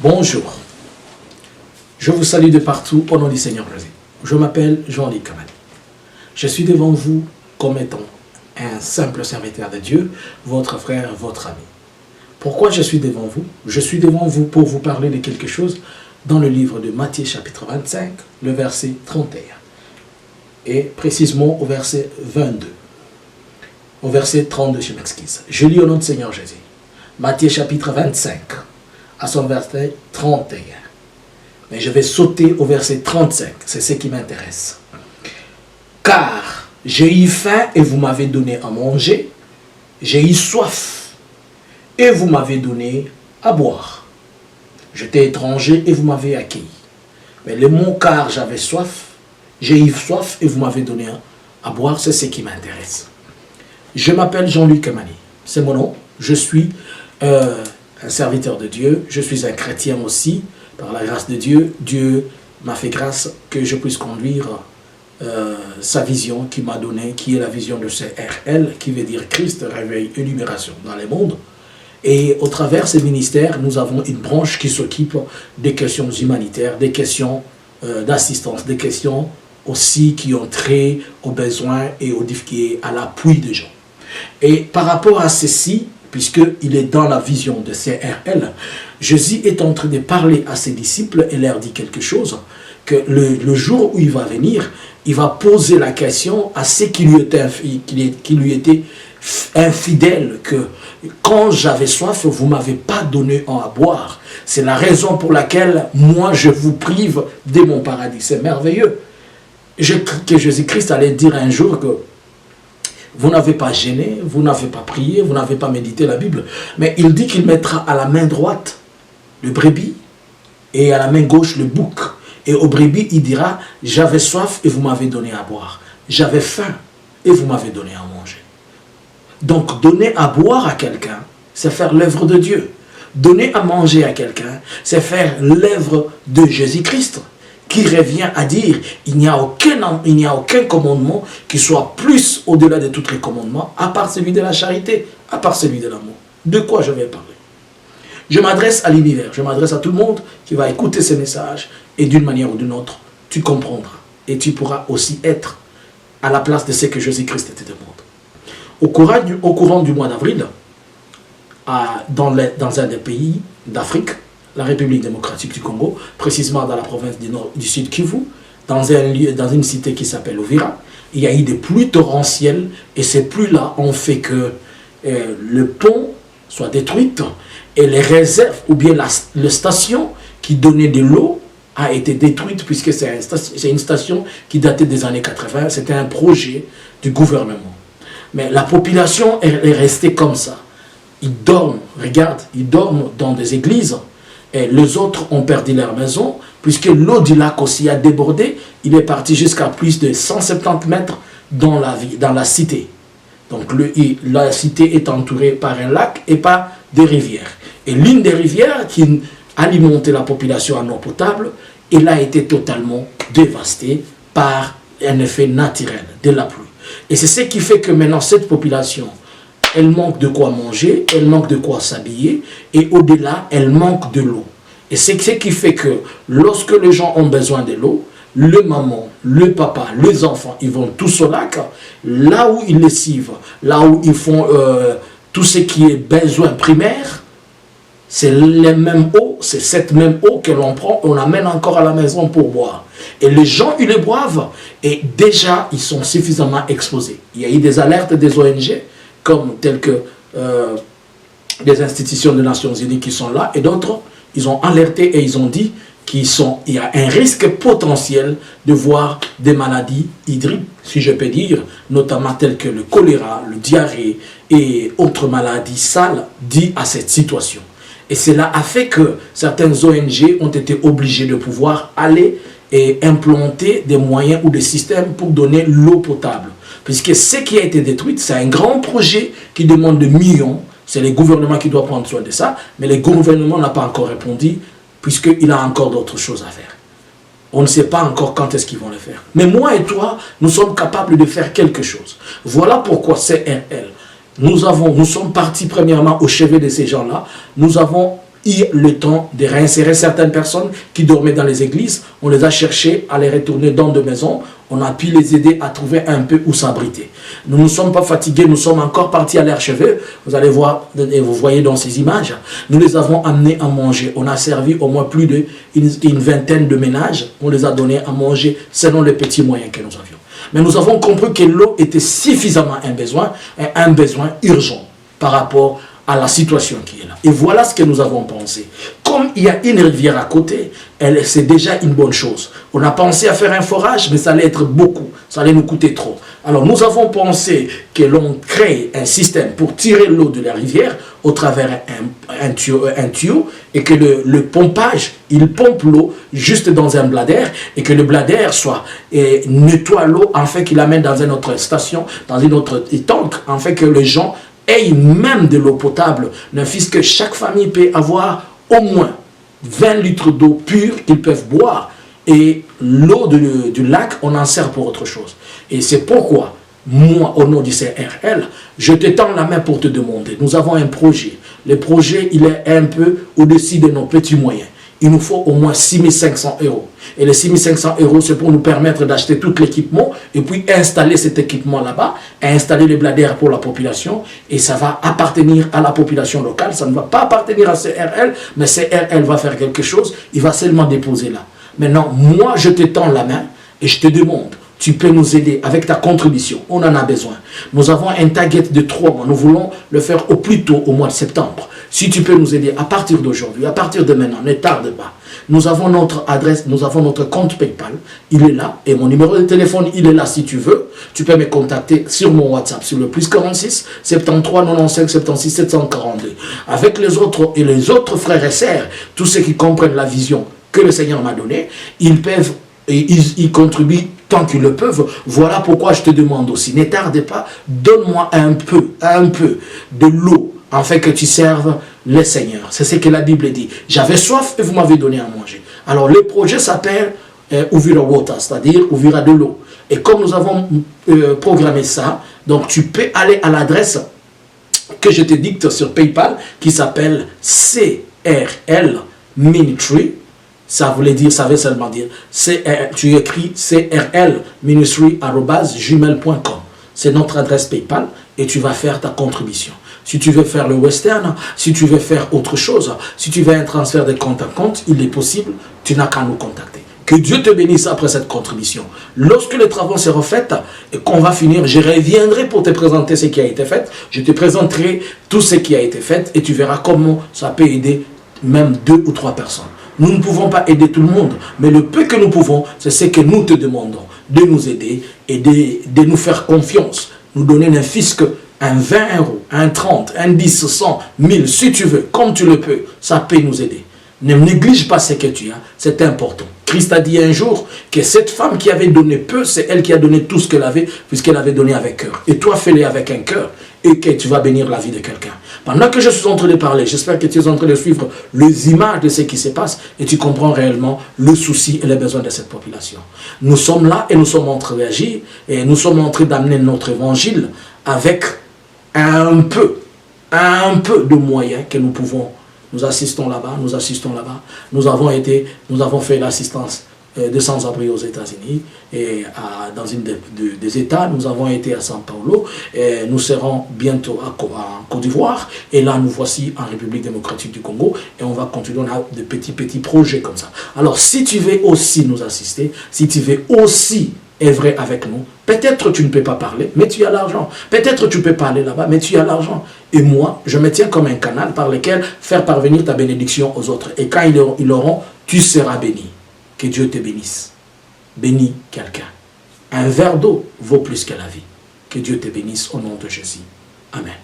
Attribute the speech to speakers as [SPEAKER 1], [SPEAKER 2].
[SPEAKER 1] Bonjour, je vous salue de partout au nom du Seigneur Jésus. Je m'appelle Jean-Luc Kamani. Je suis devant vous comme étant un simple serviteur de Dieu, votre frère, votre ami. Pourquoi je suis devant vous? Je suis devant vous pour vous parler de quelque chose dans le livre de Matthieu chapitre 25, le verset 31. Et précisément au verset 22. Au verset 32, je m'excuse. Je lis au nom du Seigneur Jésus. Matthieu chapitre 25, à son verset 31. Mais je vais sauter au verset 35, c'est ce qui m'intéresse. Car j'ai eu faim et vous m'avez donné à manger, j'ai eu soif et vous m'avez donné à boire. J'étais étranger et vous m'avez accueilli. Mais le mot car j'avais soif, j'ai eu soif et vous m'avez donné à boire, c'est ce qui m'intéresse. Je m'appelle Jean-Luc Kamani, c'est mon nom, je suis un serviteur de Dieu, je suis un chrétien aussi, par la grâce de Dieu. Dieu m'a fait grâce que je puisse conduire sa vision qu'il m'a donnée, qui est la vision de CRL, qui veut dire Christ, réveil et libération dans le monde. Et au travers de ces ministères, nous avons une branche qui s'occupe des questions humanitaires, des questions d'assistance, des questions aussi qui ont trait aux besoins et à l'appui des gens. Et par rapport à ceci, puisqu'il est dans la vision de CRL, Jésus est en train de parler à ses disciples et leur dit quelque chose, que le jour où il va venir, il va poser la question à ceux qui lui étaient infidèles, que quand j'avais soif, vous ne m'avez pas donné à boire. C'est la raison pour laquelle moi je vous prive de mon paradis. C'est merveilleux. Que Jésus-Christ allait dire un jour que vous n'avez pas gêné, vous n'avez pas prié, vous n'avez pas médité la Bible. Mais il dit qu'il mettra à la main droite le brebis et à la main gauche le bouc. Et au brebis, il dira, j'avais soif et vous m'avez donné à boire. J'avais faim et vous m'avez donné à manger. Donc, donner à boire à quelqu'un, c'est faire l'œuvre de Dieu. Donner à manger à quelqu'un, c'est faire l'œuvre de Jésus-Christ, qui revient à dire, il n'y a aucun commandement qui soit plus au-delà de tous les commandements, à part celui de la charité, à part celui de l'amour. De quoi je vais parler? Je m'adresse à l'univers, je m'adresse à tout le monde qui va écouter ces messages, et d'une manière ou d'une autre, tu comprendras. Et tu pourras aussi être à la place de ce que Jésus-Christ te demande. Au courant du mois d'avril, dans un des pays d'Afrique, la République démocratique du Congo, précisément dans la province du Sud Kivu, dans une cité qui s'appelle Uvira, il y a eu des pluies torrentielles, et ces pluies-là ont fait que le pont soit détruit, et les réserves, ou bien la station qui donnait de l'eau, a été détruite, puisque c'est une station qui datait des années 80, c'était un projet du gouvernement. Mais la population est restée comme ça. Ils dorment, regarde, ils dorment dans des églises, et les autres ont perdu leur maison, puisque l'eau du lac aussi a débordé, il est parti jusqu'à plus de 170 mètres dans la cité. Donc la cité est entourée par un lac et par des rivières. Et l'une des rivières qui alimentait la population en eau potable, elle a été totalement dévastée par un effet naturel de la pluie. Et c'est ce qui fait que maintenant cette population, elle manque de quoi manger, elle manque de quoi s'habiller, et au-delà, elle manque de l'eau. Et c'est ce qui fait que lorsque les gens ont besoin de l'eau, le maman, le papa, les enfants, ils vont tous au lac, là où ils lessivent, là où ils font tout ce qui est besoin primaire, c'est les mêmes eaux, c'est cette même eau que l'on prend, on l'amène encore à la maison pour boire. Et les gens, ils les boivent, et déjà, ils sont suffisamment exposés. Il y a eu des alertes des ONG, telles que des institutions des Nations Unies qui sont là, et d'autres, ils ont alerté et ils ont dit qu'il y a un risque potentiel de voir des maladies hydriques, si je peux dire, notamment telles que le choléra, le diarrhée et autres maladies sales dues à cette situation. Et cela a fait que certaines ONG ont été obligées de pouvoir aller et implanter des moyens ou des systèmes pour donner l'eau potable. Puisque ce qui a été détruit, c'est un grand projet qui demande des millions. C'est le gouvernement qui doit prendre soin de ça. Mais le gouvernement n'a pas encore répondu, puisqu'il a encore d'autres choses à faire. On ne sait pas encore quand est-ce qu'ils vont le faire. Mais moi et toi, nous sommes capables de faire quelque chose. Voilà pourquoi CRL. Nous sommes partis premièrement au chevet de ces gens-là. Nous avons eu le temps de réinsérer certaines personnes qui dormaient dans les églises. On les a cherchés à les retourner dans de maisons. On a pu les aider à trouver un peu où s'abriter. Nous ne sommes pas fatigués, nous sommes encore partis à l'archevêque. Vous allez voir, et vous voyez dans ces images, nous les avons amenés à manger. On a servi au moins plus d'une vingtaine de ménages. On les a donnés à manger selon les petits moyens que nous avions. Mais nous avons compris que l'eau était suffisamment un besoin urgent par rapport à la situation qui est là. Et voilà ce que nous avons pensé. Comme il y a une rivière à côté, c'est déjà une bonne chose. On a pensé à faire un forage, mais ça allait être beaucoup. Ça allait nous coûter trop. Alors nous avons pensé que l'on crée un système pour tirer l'eau de la rivière au travers un tuyau et que le pompage, il pompe l'eau juste dans un bladder et que le bladder nettoie l'eau en fait qu'il amène dans une autre station, dans une autre tank, en fait que les gens aient même de l'eau potable, puisque chaque famille peut avoir au moins 20 litres d'eau pure qu'ils peuvent boire. Et l'eau du lac, on en sert pour autre chose. Et c'est pourquoi, moi, au nom du CRL, je te tends la main pour te demander. Nous avons un projet. Le projet, il est un peu au-dessus de nos petits moyens. Il nous faut au moins 6 500 €. Et les 6 500 €, c'est pour nous permettre d'acheter tout l'équipement et puis installer cet équipement là-bas, installer les bladères pour la population. Et ça va appartenir à la population locale. Ça ne va pas appartenir à CRL, mais CRL va faire quelque chose. Il va seulement déposer là. Maintenant, moi, je te tends la main et je te demande, tu peux nous aider avec ta contribution. On en a besoin. Nous avons un target de 3 mois. Nous voulons le faire au plus tôt, au mois de septembre. Si tu peux nous aider à partir d'aujourd'hui, à partir de maintenant, ne tarde pas. Nous avons notre adresse, nous avons notre compte PayPal. Il est là. Et mon numéro de téléphone, il est là si tu veux. Tu peux me contacter sur mon WhatsApp, sur le plus 46 73 95 76 742. Avec les autres frères et sœurs, tous ceux qui comprennent la vision que le Seigneur m'a donnée, ils peuvent et ils contribuent tant qu'ils le peuvent. Voilà pourquoi je te demande aussi, ne tarde pas, donne-moi un peu de l'eau, afin que tu serves le Seigneur. C'est ce que la Bible dit. J'avais soif et vous m'avez donné à manger. Alors le projet s'appelle Ouvira Water, c'est-à-dire Ouvira de l'eau. Et comme nous avons programmé ça, donc tu peux aller à l'adresse que je te dicte sur PayPal, qui s'appelle CRL Ministry. Ça veut seulement dire, tu écris crlministry@gmail.com. C'est notre adresse PayPal et tu vas faire ta contribution. Si tu veux faire le western, si tu veux faire autre chose, si tu veux un transfert de compte à compte, il est possible, tu n'as qu'à nous contacter. Que Dieu te bénisse après cette contribution. Lorsque les travaux seront faits et qu'on va finir, je reviendrai pour te présenter ce qui a été fait. Je te présenterai tout ce qui a été fait et tu verras comment ça peut aider même 2 ou 3 personnes. Nous ne pouvons pas aider tout le monde, mais le peu que nous pouvons, c'est ce que nous te demandons, de nous aider et de nous faire confiance. Nous donner un fisc, un 20 €, un 30, un 10, 100, 1000, si tu veux, comme tu le peux, ça peut nous aider. Ne néglige pas ce que tu as, c'est important. Christ a dit un jour que cette femme qui avait donné peu, c'est elle qui a donné tout ce qu'elle avait, puisqu'elle avait donné avec cœur. Et toi, fais-le avec un cœur, et que tu vas bénir la vie de quelqu'un. Pendant que je suis en train de parler, j'espère que tu es en train de suivre les images de ce qui se passe, et tu comprends réellement le souci et les besoins de cette population. Nous sommes là, et nous sommes en train d'agir, et nous sommes en train d'amener notre évangile avec un peu de moyens que nous pouvons. Nous assistons là-bas, Nous avons fait l'assistance de sans-abri aux États-Unis et dans une des États. Nous avons été à São Paulo. Et nous serons bientôt en Côte d'Ivoire. Et là, nous voici en République démocratique du Congo. Et on va continuer. On a de petits projets comme ça. Alors, si tu veux aussi nous assister, si tu veux aussi œuvrer avec nous, peut-être tu ne peux pas parler, mais tu as l'argent. Peut-être tu peux parler là-bas, mais tu as l'argent. Et moi, je me tiens comme un canal par lequel faire parvenir ta bénédiction aux autres. Et quand ils l'auront, tu seras béni. Que Dieu te bénisse. Bénis quelqu'un. Un verre d'eau vaut plus que la vie. Que Dieu te bénisse au nom de Jésus. Amen.